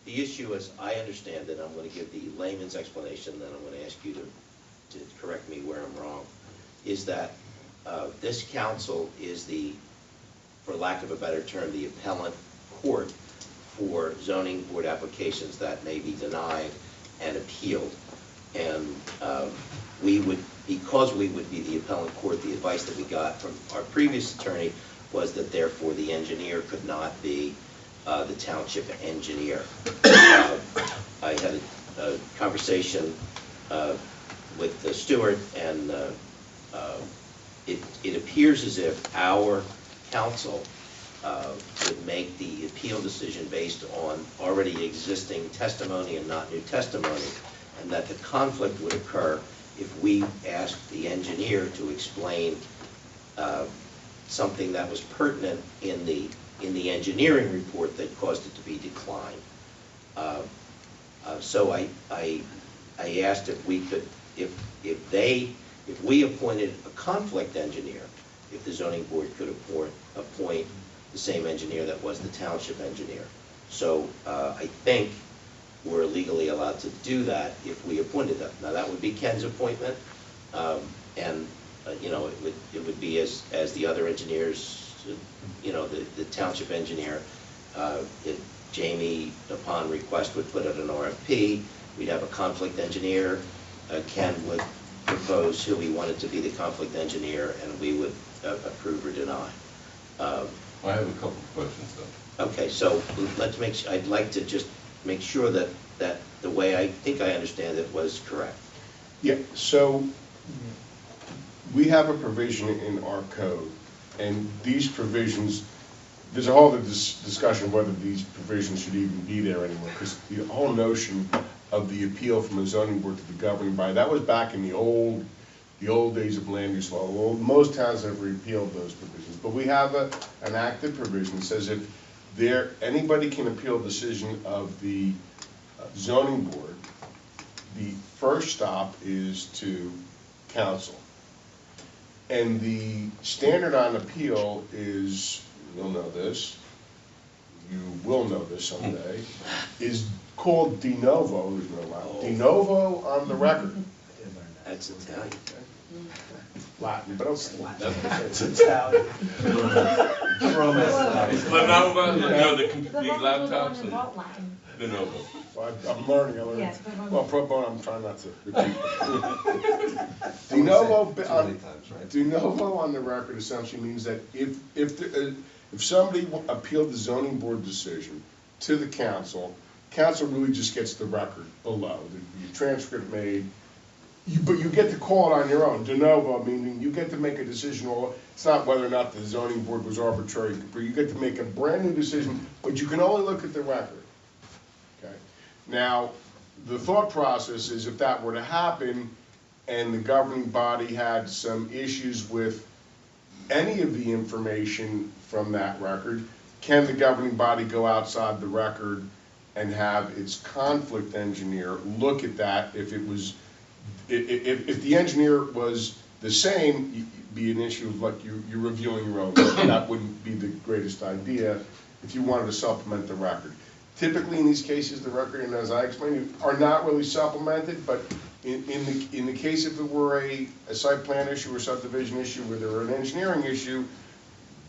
The issue, as I understand it, I'm going to give the layman's explanation, then I'm going to ask you to correct me where I'm wrong, is that this council is the, for lack of a better term, the appellant court for zoning board applications that may be denied and appealed. And we would, because we would be the appellant court, the advice that we got from our previous attorney was that therefore the engineer could not be the township engineer. I had a conversation with the steward, and it appears as if our council would make the appeal decision based on already existing testimony and not new testimony, and that the conflict would occur if we asked the engineer to explain something that was pertinent in the engineering report that caused it to be declined. So I asked if we could, if we appointed a conflict engineer, if the zoning board could appoint the same engineer that was the township engineer. So I think we're legally allowed to do that if we appointed them. Now that would be Ken's appointment, and you know, it would be as the other engineers. You know, the township engineer, if Jamie, upon request, would put out an RFP, we'd have a conflict engineer. Ken would propose who he wanted to be the conflict engineer, and we would approve or deny. I have a couple of questions though. Okay, so let's make. I'd like to just make sure that the way I think I understand it was correct. Yeah. So we have a provision in our code, and these provisions. There's a whole other discussion of whether these provisions should even be there anymore, because the whole notion of the appeal from a zoning board to the governing body, that was back in the old days of land use law. Well, most towns have repealed those provisions, but we have an active provision that says if anybody can appeal a decision of the zoning board, the first stop is to council. And the standard on appeal is, you'll know this, you will know this someday, is called de novo, there's no Latin, de novo on the record. That's Italian. Latin, but it's Italian. Is Lenovo, you know, the laptops and Latin. Lenovo. Well, I'm learning, Yes, well, pro bono, I'm trying not to repeat. De novo, de novo on the record essentially means that if somebody appealed the zoning board decision to the council, council really just gets the record below, the transcript made, but you get to call it on your own. De novo, meaning you get to make a decision, it's not whether or not the zoning board was arbitrary, but you get to make a brand new decision, but you can only look at the record. Okay. Now, the thought process is if that were to happen and the governing body had some issues with any of the information from that record, can the governing body go outside the record and have its conflict engineer look at that? If the engineer was the same, it'd be an issue of like you're reviewing your own. That wouldn't be the greatest idea if you wanted to supplement the record. Typically in these cases, the record, and as I explained, are not really supplemented, but in the case if it were a site plan issue or subdivision issue where there were an engineering issue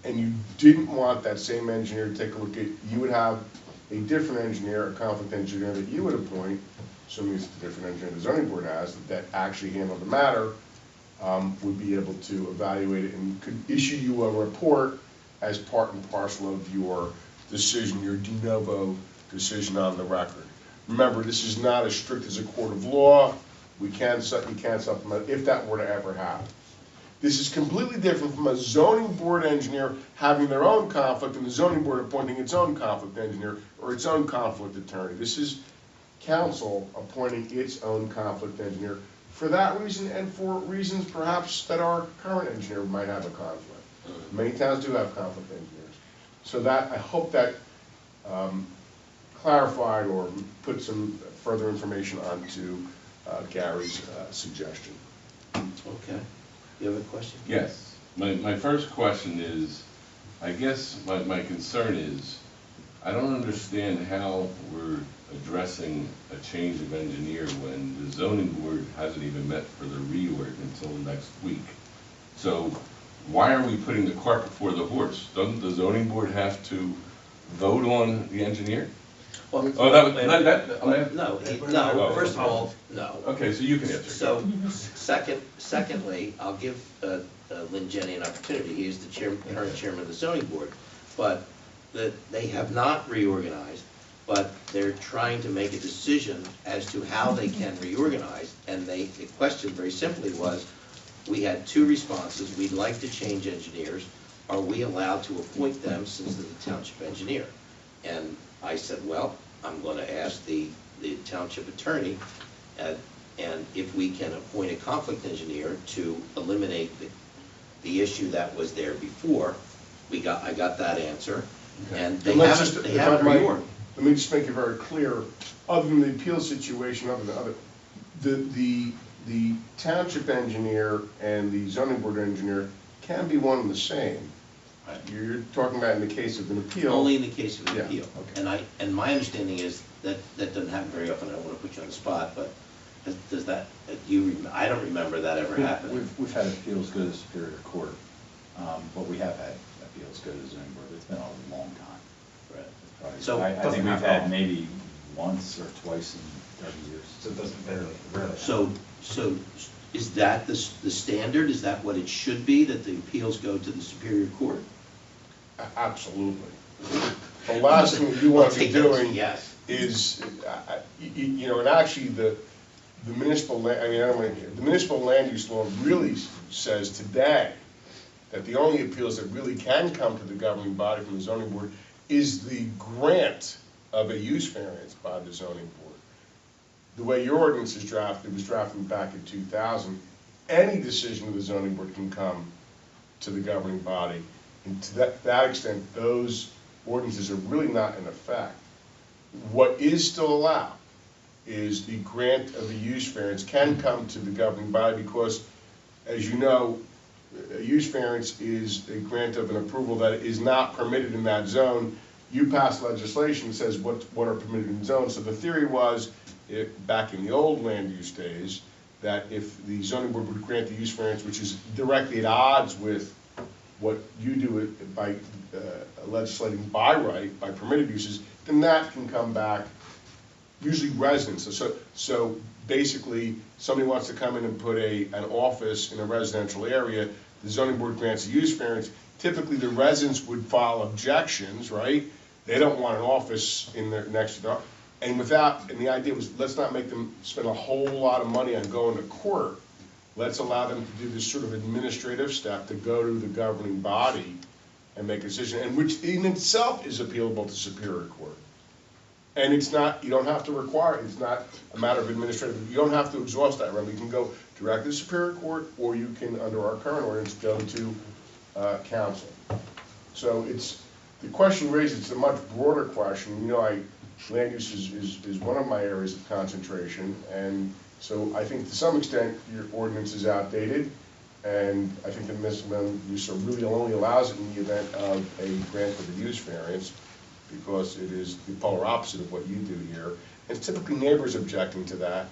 and you didn't want that same engineer to take a look at, you would have a different engineer, a conflict engineer that you would appoint, assuming it's a different engineer the zoning board has, that actually handled the matter, would be able to evaluate it and could issue you a report as part and parcel of your decision, your de novo decision on the record. Remember, this is not as strict as a court of law. You can't supplement if that were to ever happen. This is completely different from a zoning board engineer having their own conflict and the zoning board appointing its own conflict engineer or its own conflict attorney. This is council appointing its own conflict engineer for that reason and for reasons perhaps that our current engineer might have a conflict. Many towns do have conflict engineers. So that, I hope that clarified or put some further information onto Gary's suggestion. Okay. You have a question? Yes. My first question is, I guess my concern is, I don't understand how we're addressing a change of engineer when the zoning board hasn't even met for the reorg until next week. So why are we putting the cart before the horse? Doesn't the zoning board have to vote on the engineer? Well, Oh, first of all, no. Okay, so you can answer. So, secondly, I'll give Lynn Jenny an opportunity. He is the current chairman of the zoning board. But they have not reorganized, but they're trying to make a decision as to how they can reorganize. And the question very simply was, we had two responses. We'd like to change engineers. Are we allowed to appoint them since they're the township engineer? And I said, well, I'm going to ask the township attorney, and if we can appoint a conflict engineer to eliminate the issue that was there before. I got that answer, Okay. and they And let's haven't just, if I might, reorged. let me just make it very clear, other than the appeal situation, the township engineer and the zoning board engineer can be one and the same. You're talking about in the case of an appeal. Only in the case of an Yeah, appeal. okay. And my understanding is that doesn't happen very often. I don't want to put you on the spot, but does that, I don't remember that ever happening. We've had appeals go to the Superior Court, but we have had appeals go to the zoning board. It's been a long time. Right. Probably- So- I think we've had maybe once or twice in 30 years. So it doesn't rarely. So is that the standard? Is that what it should be, that the appeals go to the Superior Court? Absolutely. The last thing you want to be doing Yes. is, you know, and actually the municipal, the municipal land use law really says today that the only appeals that really can come to the governing body from the zoning board is the grant of a use variance by the zoning board. The way your ordinance is drafted, it was drafted back in 2000, any decision of the zoning board can come to the governing body. And to that extent, those ordinances are really not in effect. What is still allowed is the grant of a use variance can come to the governing body because, as you know, a use variance is a grant of an approval that is not permitted in that zone. You pass legislation that says what are permitted in zones. So the theory was, back in the old land use days, that if the zoning board would grant the use variance, which is directly at odds with what you do by legislating by right, by permitted uses, then that can come back, usually residents. So basically, somebody wants to come in and put an office in a residential area, the zoning board grants a use variance. Typically, the residents would file objections, right? They don't want an office in their next to their, and the idea was, let's not make them spend a whole lot of money on going to court. Let's allow them to do this sort of administrative step to go to the governing body and make a decision, and which in itself is appealable to Superior Court. And it's not, you don't have to require it, it's not a matter of administrative, you don't have to exhaust that remedy. You can go directly to Superior Court, or you can, under our current ordinance, go to council. So the question raised, it's a much broader question. You know, land use is one of my areas of concentration, and so I think to some extent your ordinance is outdated, and I think the municipal use really only allows it in the event of a grant of a use variance, because it is the polar opposite of what you do here. And typically neighbors objecting to that.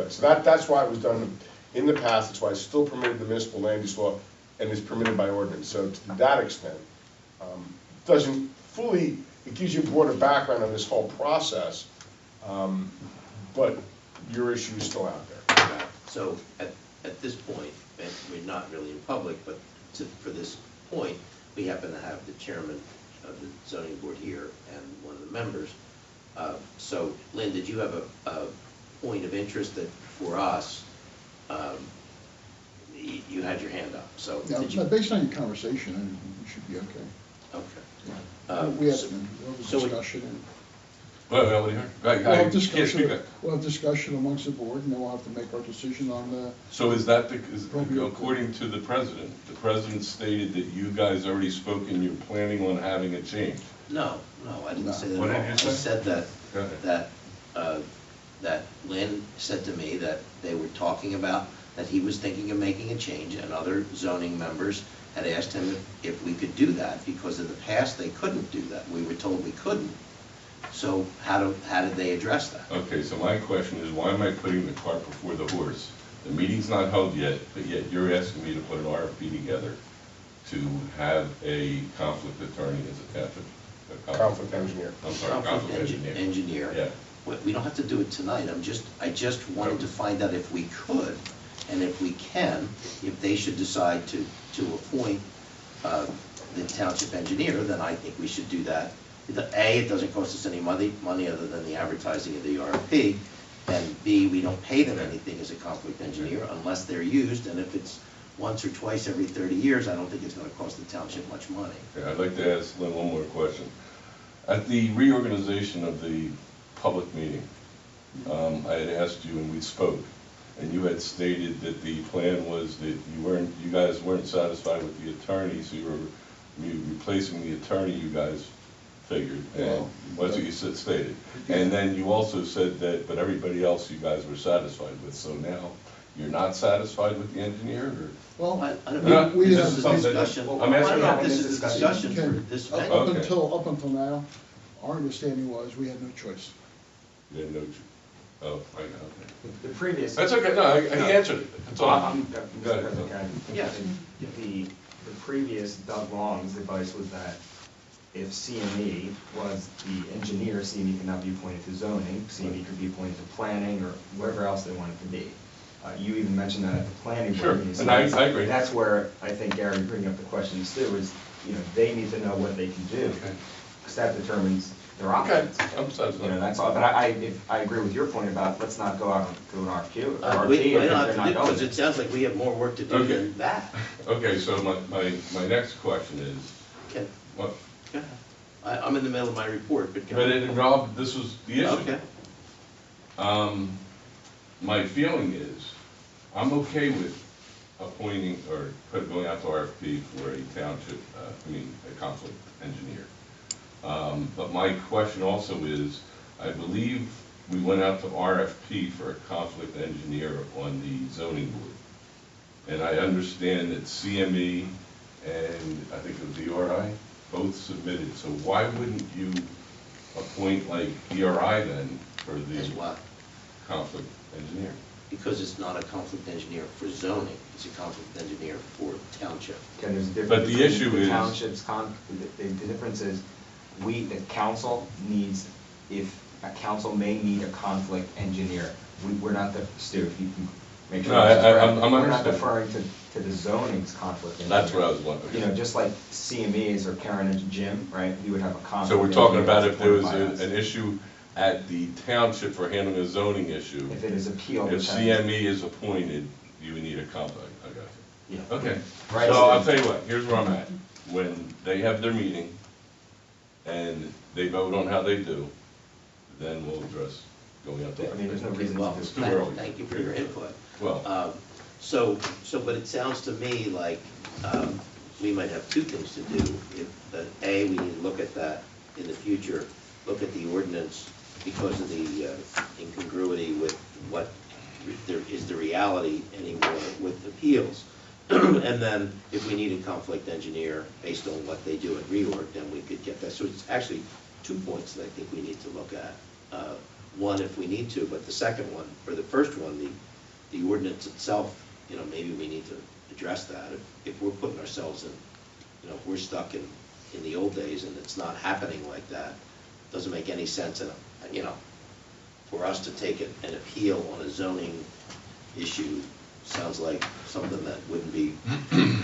So that's why it was done in the past. That's why it's still permitted in the municipal land use law and is permitted by ordinance. So to that extent, doesn't fully, it gives you a broader background on this whole process, but your issue is still out there. So at this point, and we're not really in public, but for this point, we happen to have the chairman of the zoning board here and one of the members. So Lynn, did you have a point of interest that for us, you had your hand up, so Yeah, did you? based on your conversation, I think we should be okay. Okay. We had so- a so we- discussion, and Well, what do you hear? we'll have Can't speak discussion, up. we'll have discussion amongst the board, and then we'll have to make our decision on the, So is that according to the president stated that you guys already spoken, you're planning on having a change? No, I didn't No. say that What at did all. you I say? said Go ahead. that Lynn said to me that they were talking about, that he was thinking of making a change, and other zoning members had asked him if we could do that, because in the past, they couldn't do that. We were told we couldn't. So how did they address that? Okay, so my question is, why am I putting the cart before the horse? The meeting's not held yet, but yet you're asking me to put an RFP together to have a conflict attorney as a township. Conflict engineer. I'm sorry, conflict engineer. Engineer. Yeah. We don't have to do it tonight, I just wanted to find out if we could, and if we can, if they should decide to appoint the township engineer, then I think we should do that. A, it doesn't cost us any money other than the advertising of the RFP, and B, we don't pay them anything as a conflict engineer unless they're used, and if it's once or twice every 30 years, I don't think it's gonna cost the township much money. Okay, I'd like to ask Lynn one more question. At the reorganization of the public meeting, I had asked you and we spoke, and you had stated that the plan was that you guys weren't satisfied with the attorney, so you were replacing the attorney, you guys figured, and that's what you stated. And then you also said that, but everybody else you guys were satisfied with, so now you're not satisfied with the engineer, or? Well, I don't No, know, we this have is to the something- discussion, I'm I asking don't know if about this this is the discussion for Ken, this up venue. Okay. until now, our understanding was we had no choice. You had no, oh, I got it. The previous. That's okay, no, he answered it, that's all. I'm Go ahead. okay. Yeah. The previous Doug Long's advice was that if CME was the engineer, CME could not be appointed to zoning, CME could be appointed to planning or wherever else they wanted to be. You even mentioned that at the planning Sure, board meeting. and I agree. That's where I think Gary bringing up the questions too, is, they need to know what they can do, Okay. because that determines their Okay, options. I'm satisfied. That's all, but I agree with your point about, let's not go out and do an RFQ, or RFP We if don't they're have to not do, going. because it sounds like we have more work to do Okay. than that. Okay, so my next question is, Ken, what, go ahead. I'm in the middle of my report, but go but it ahead. involved, this was the issue. Okay. My feeling is, I'm okay with appointing or going out to RFP for a township, a conflict engineer. But my question also is, I believe we went out to RFP for a conflict engineer on the zoning board. And I understand that CME and I think it was ERI both submitted, so why wouldn't you appoint like ERI then for As the well, conflict engineer? because it's not a conflict engineer for zoning, it's a conflict engineer for township. Again, there's a difference. But the between issue the is- Townships, the difference is, the council needs, if a council may need a conflict engineer, we're not the, Stu, if you can make sure. No, this is correct. I'm We're not understood. deferring to the zoning's conflict engineer. That's what I was wondering. Just like CMEs or Karen and Jim, right, we would have a conflict. So we're talking engineer about that's if there was appointed by us. an issue at the township for handling a zoning issue, If it is appealed. if CME is appointed, you would need a conflict, I got you. Yeah. Okay, Right. so I'll tell you what, here's where I'm at. When they have their meeting and they vote on how they do, then we'll address going out there. I mean, there's no reason Well, to It's too early. thank you for your input. Well, But it sounds to me like we might have two things to do. A, we need to look at that in the future, look at the ordinance because of the incongruity with what there is the reality anymore with appeals. And then if we need a conflict engineer based on what they do at reorg, then we could get that. So it's actually 2 points that I think we need to look at. One, if we need to, but the second one, or the first one, the ordinance itself, maybe we need to address that. If we're putting ourselves in, if we're stuck in the old days and it's not happening like that, doesn't make any sense, for us to take an appeal on a zoning issue sounds like something that wouldn't be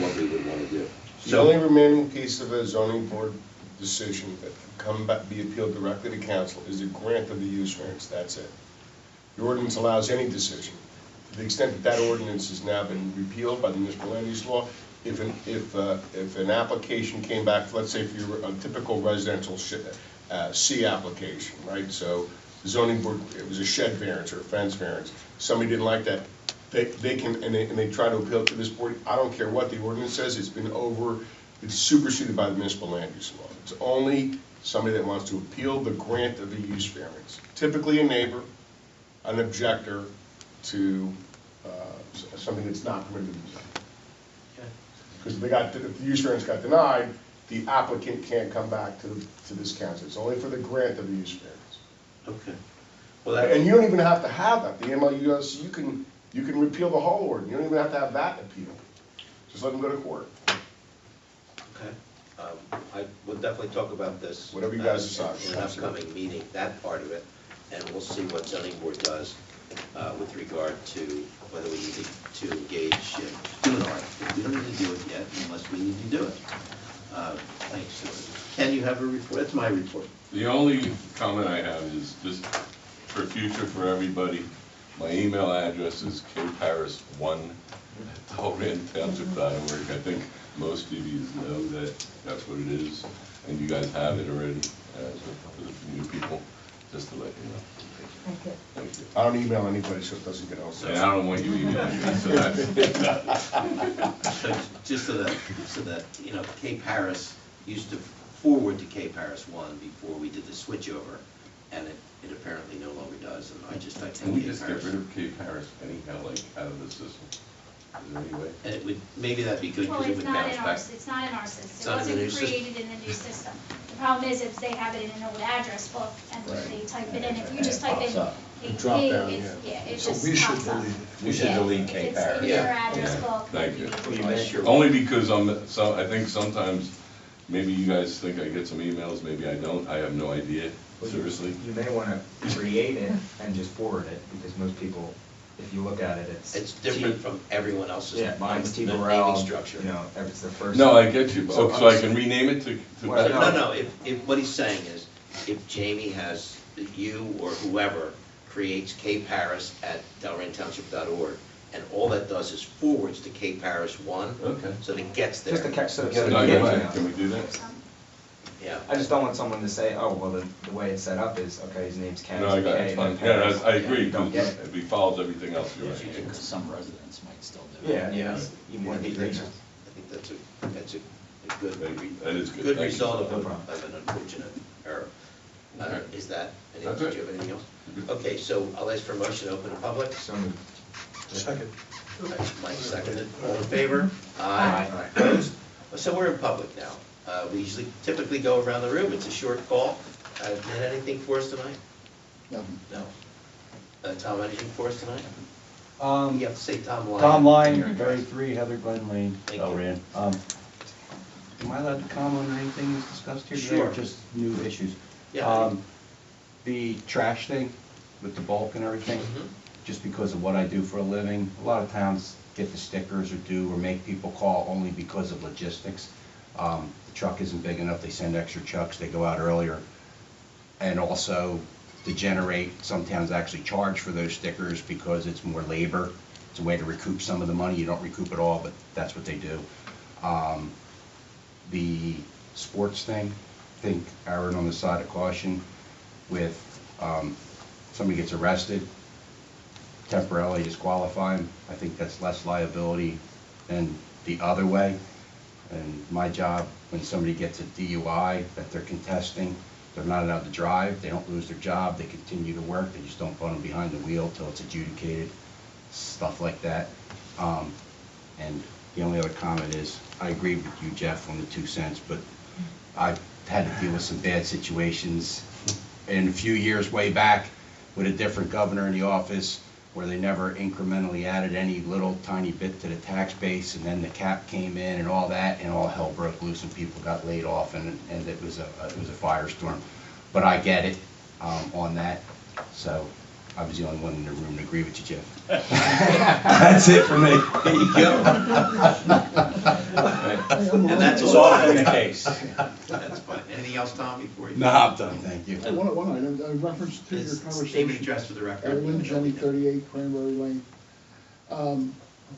what we would want to do. The only remaining piece of a zoning board decision that can come back, be appealed directly to council is a grant of the use variance, that's it. The ordinance allows any decision. To the extent that that ordinance has now been repealed by the municipal land use law, if an application came back, let's say for your typical residential C application, right? So the zoning board, it was a shed variance or a fence variance. Somebody didn't like that. They can, and they try to appeal to this board. I don't care what the ordinance says, it's superseded by the municipal land use law. It's only somebody that wants to appeal the grant of the use variance. Typically a neighbor, an objector to something that's not permitted in the zone. Okay. Because if the use variance got denied, the applicant can't come back to this council. It's only for the grant of the use variance. Okay. Well, that, And you don't even have to have that. The MLUS, you can repeal the whole ordinance. You don't even have to have that appeal. Just let them go to court. okay. I will definitely talk about this. Whatever you guys decide. In an upcoming meeting, that part of it, and we'll see what zoning board does with regard to whether we need to engage, do an RFP. We don't need to do it yet unless we need to do it. Thanks. Ken, you have a report? That's my report. The only comment I have is just for future for everybody, my email address is kparis1@delrantownship.org. I think most of you know that that's what it is, and you guys have it already, for the new people, just to let you know. Thank you. I don't email anybody so it doesn't get out. And I don't want you emailing me, so that's. So just so that, you know, Cape Harris used to forward to Cape Harris 1 before we did the switch over, and it apparently no longer does, and I just typed Can in we Cape just get Harris. rid of Cape Harris anyhow, like, out of the system? Is there any way? And it would, maybe that'd be good, Well, because it it's would not bounce in our, back. it's not in our system. It's It not in the new wasn't system? created in the new system. The problem is if they have it in an old address book and they type it in, if you just type in Pops up. AP, Drop down, it So just we should pops up. delete it. We should Yeah, delete if Cape it's Harris. in your Yeah. address Yeah. book. Thank you. need to Well, you delete missed it. your- Only because I think sometimes, maybe you guys think I get some emails, maybe I don't, I have no idea, seriously. You may wanna create it and just forward it, because most people, if you look at it, It's different from everyone else's. Yeah, mine's T. the Burrell, naming structure. you know, it's the first. No, I get you, so I can rename it to Well, better? No, if, what he's saying is, if Jamie has, you or whoever creates Cape Harris at delrantownship.org, and all that does is forwards to Cape Harris 1, Okay. so that it gets there. Just to catch, so No, you you're get, right. you know. Can we do that? Yeah. I just don't want someone to say, oh, well, the way it's set up is, okay, his name's Ken. No, I got it, okay, it's fine. and Yeah, Harris. I agree, Don't get because it. if he follows everything else, you're right. Because some residents might still do it. Yeah, Yeah. yeah, you want to be I gracious. think that's a good, Thank you. That is good. good Thank you. result of No a- problem. of an unfortunate error. Okay. Is that, That's did it. you have anything else? Good. Okay, so I'll ask for a motion to open the public. So moved. Second. Mike seconded, all in favor? Aye. Opposed? So we're in public now. We usually typically go around the room, it's a short call. Ned, anything for us tonight? Nothing. No. Tom, anything for us tonight? Um, You have to say Tom Lyon. Tom Lyon, Berry 3, Heather Glen Lane, Thank you. Delran. Am I allowed to comment on anything that's discussed here today, Sure. or just new issues? Yeah. The trash thing with the bulk and everything, Mhm. just because of what I do for a living, a lot of towns get the stickers or do, or make people call only because of logistics. The truck isn't big enough, they send extra trucks, they go out earlier. And also, to generate, some towns actually charge for those stickers because it's more labor. It's a way to recoup some of the money, you don't recoup it all, but that's what they do. The sports thing, I think erring on the side of caution with, somebody gets arrested, temporarily disqualify them. I think that's less liability than the other way. And my job, when somebody gets a DUI that they're contesting, they're not allowed to drive, they don't lose their job, they continue to work, they just don't put them behind the wheel till it's adjudicated, stuff like that. And the only other comment is, I agree with you, Jeff, on the 2 cents, but I've had to deal with some bad situations in a few years way back with a different governor in the office where they never incrementally added any little tiny bit to the tax base, and then the cap came in and all that, and all hell broke loose and people got laid off, and it was a firestorm. But I get it on that, so I was the only one in the room to agree with you, Jeff. That's it for me. There you go. And that's It's all. often the case. That's fine. Anything else, Tom, before you? No, I'm done, thank you. One item, a reference to your Name and conversation. address for the record. Evelyn, Jenny, 38 Cranberry Lane.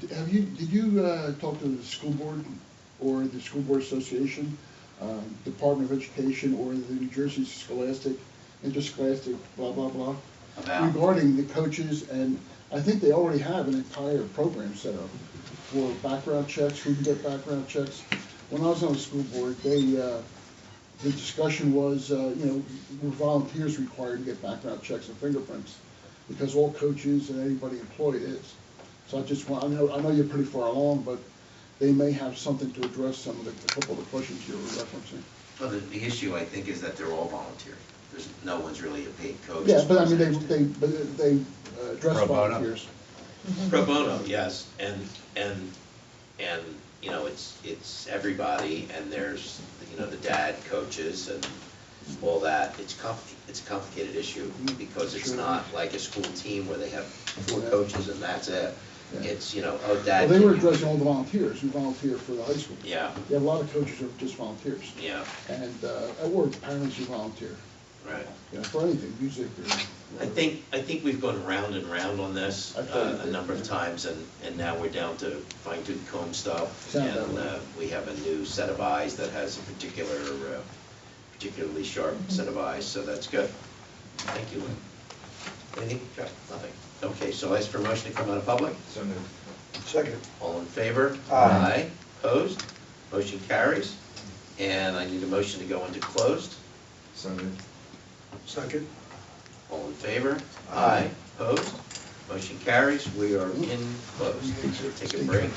Did you talk to the school board or the School Board Association, Department of Education, or the New Jersey Scholastic, Interscholastic, blah, blah, blah? About? Regarding the coaches, and I think they already have an entire program set up for background checks, who can get background checks. When I was on the school board, the discussion was, were volunteers required to get background checks and fingerprints? Because all coaches and anybody employed is. So I know you're pretty far along, but they may have something to address some of a couple of the questions you were referencing. Well, the issue, I think, is that they're all volunteer. There's, no one's really a paid coach. Yeah, as but far I as mean, understand. they address Pro bono. volunteers. Pro bono, yes, and, you know, it's everybody, and there's, you know, the dad coaches and all that. It's a complicated issue, because it's Sure. not like a school team where they have 4 Yeah. coaches and that's it. Yeah. It's, you know, oh, Well, dad. they can were you-" addressing all the volunteers who volunteer for the high school. Yeah, You have a lot of coaches who are just volunteers. yeah, And, or parents who volunteer, right. you know, for anything, music or. I think we've gone round and round on this I thought you a did, number of yeah. times, and now we're down to fine tooth comb stuff. Sound that And way. we have a new set of eyes that has a particularly sharp set of eyes, so that's good. Thank you, Lynn. Anything, Chuck? Nothing. Okay, so I ask for a motion to come out of public. So moved. Second. All in favor? Aye. Opposed? Motion carries. And I need a motion to go into closed. So moved. Second. All in favor? Aye. Opposed? Motion carries. We are in closed. Take a break.